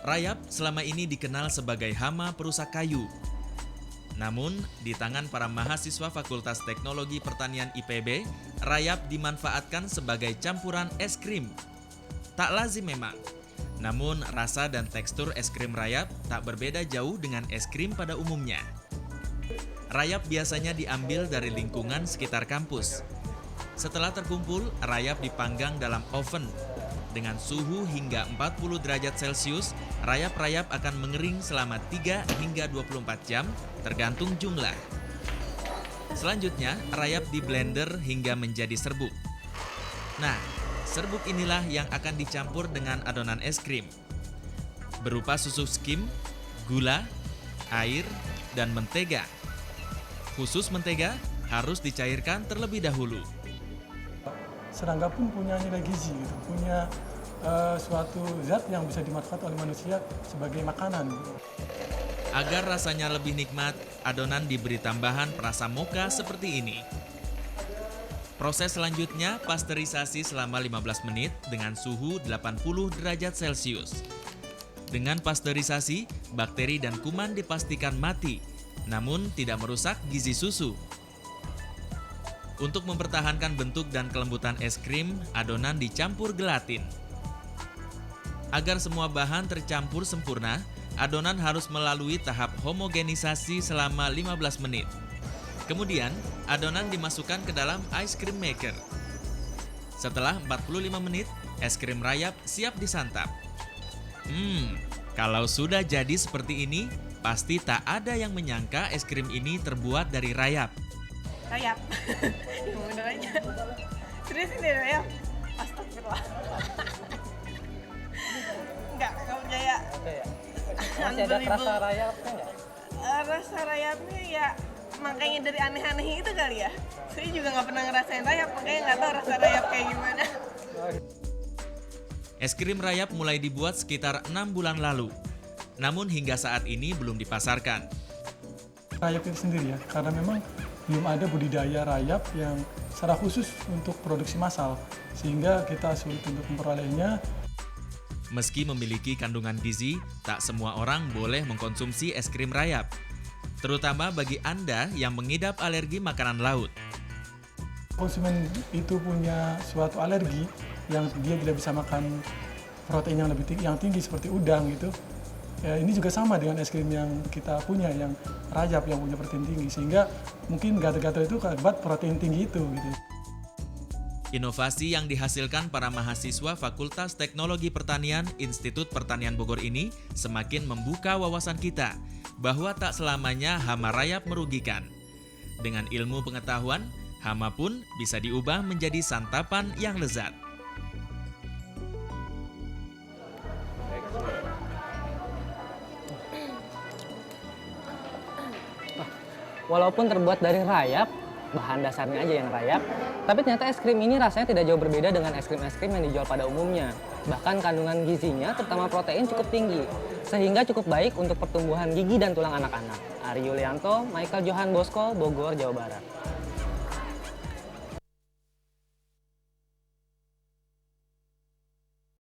Rayap selama ini dikenal sebagai hama perusak kayu. Namun, di tangan para mahasiswa Fakultas Teknologi Pertanian IPB, rayap dimanfaatkan sebagai campuran es krim. Tak lazim memang, namun rasa dan tekstur es krim rayap tak berbeda jauh dengan es krim pada umumnya. Rayap biasanya diambil dari lingkungan sekitar kampus. Setelah terkumpul, rayap dipanggang dalam oven. Dengan suhu hingga 40 derajat Celcius, rayap-rayap akan mengering selama 3 hingga 24 jam, tergantung jumlah. Selanjutnya, rayap di blender hingga menjadi serbuk. Nah, serbuk inilah yang akan dicampur dengan adonan es krim. Berupa susu skim, gula, air, dan mentega. Khusus mentega harus dicairkan terlebih dahulu. Serangga pun punya nilai gizi, gitu. Punya suatu zat yang bisa dimanfaatkan oleh manusia sebagai makanan. Agar rasanya lebih nikmat, adonan diberi tambahan perasa mocha seperti ini. Proses selanjutnya, pasteurisasi selama 15 menit dengan suhu 80 derajat Celcius. Dengan pasteurisasi, bakteri dan kuman dipastikan mati, namun tidak merusak gizi susu. Untuk mempertahankan bentuk dan kelembutan es krim, adonan dicampur gelatin. Agar semua bahan tercampur sempurna, adonan harus melalui tahap homogenisasi selama 15 menit. Kemudian, adonan dimasukkan ke dalam ice cream maker. Setelah 45 menit, es krim rayap siap disantap. Kalau sudah jadi seperti ini, pasti tak ada yang menyangka es krim ini terbuat dari rayap. Rayap. Bener aja. Serius ini rayap? Astagfirullah. Enggak percaya. Masih ada rasa rayapnya nggak? Rasa rayapnya ya makanya dari aneh-aneh itu kali ya. Saya juga nggak pernah ngerasain rayap, makanya nggak tahu rasa rayap kayak gimana. Es krim rayap mulai dibuat sekitar 6 bulan lalu. Namun hingga saat ini belum dipasarkan. Rayap itu sendiri ya, karena memang belum ada budidaya rayap yang secara khusus untuk produksi massal, sehingga kita sulit untuk memperolehnya. Meski memiliki kandungan gizi, tak semua orang boleh mengkonsumsi es krim rayap. Terutama bagi Anda yang mengidap alergi makanan laut. Konsumen itu punya suatu alergi yang dia tidak bisa makan protein yang tinggi seperti udang gitu. Ya, ini juga sama dengan es krim yang kita punya, yang rayap, yang punya protein tinggi, sehingga mungkin gatal-gatal itu akibat protein tinggi itu gitu. Inovasi yang dihasilkan para mahasiswa Fakultas Teknologi Pertanian Institut Pertanian Bogor ini semakin membuka wawasan kita bahwa tak selamanya hama rayap merugikan. Dengan ilmu pengetahuan, hama pun bisa diubah menjadi santapan yang lezat. Walaupun terbuat dari rayap, bahan dasarnya aja yang rayap, tapi ternyata es krim ini rasanya tidak jauh berbeda dengan es krim yang dijual pada umumnya. Bahkan kandungan gizinya, terutama protein, cukup tinggi, sehingga cukup baik untuk pertumbuhan gigi dan tulang anak-anak. Ari Yulianto, Michael Johan Bosco, Bogor, Jawa Barat.